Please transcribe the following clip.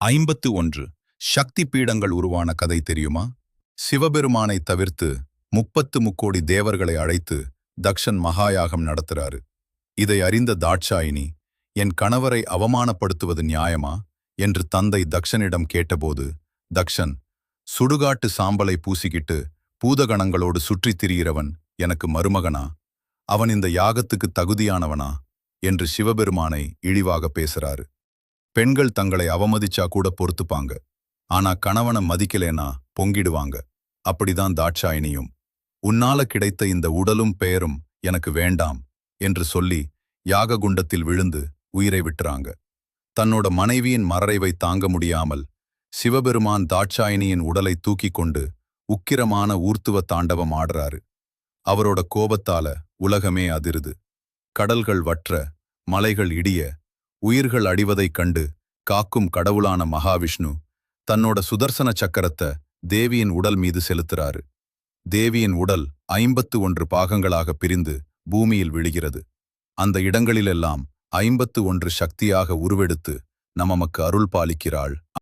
51 சக்தி பீடங்கள் உருவான கதை தெரியுமா? சிவபெருமானை தவிர்த்து 33 தேவர்களை அழைத்து தக்ஷன் மகாயாகம் நடத்துறாரு. இதை அறிந்த தாட்சாயினி, என் கணவரை அவமானப்படுத்துவது நியாயமா என்று தந்தை தக்ஷனிடம் கேட்டபோது, தக்ஷன், சுடுகாட்டு சாம்பலை பூசிக்கிட்டு பூதகணங்களோடு சுற்றித் திரிகிறவன் எனக்கு மருமகனா? அவன் இந்த யாகத்துக்கு தகுதியானவனா என்று சிவபெருமானை இழிவாக பேசுறாரு. பெண்கள் தங்களை அவமதிச்சா கூட பொறுத்துப்பாங்க, ஆனா கணவனை மதிக்கலேனா பொங்கிடுவாங்க. அப்படிதான் தாட்சாயினியும். உன்னால கிடைத்த இந்த உடலும் பெயரும் எனக்கு வேண்டாம் என்று சொல்லி யாக குண்டத்தில் விழுந்து உயிரை விட்டுறாங்க. தன்னோட மனைவியின் மறைவை தாங்க முடியாமல் சிவபெருமான் தாட்சாயினியின் உடலை தூக்கிக் கொண்டு உக்கிரமான ஊர்த்துவ தாண்டவம் ஆடுறாரு. அவரோட கோபத்தால உலகமே அதிருது. கடல்கள் வற்ற, மலைகள் இடிய, உயிர்கள் அடிவதைக் கண்டு காக்கும் கடவுளான மகாவிஷ்ணு தன்னோட சுதர்சன சக்கரத்தை தேவியின் உடல் மீது செலுத்துறாரு. தேவியின் உடல் 51 பாகங்களாக பிரிந்து பூமியில் விழுகிறது. அந்த இடங்களிலெல்லாம் 51 சக்தியாக உருவெடுத்து நமக்கு அருள் பாலிக்கிறாள்.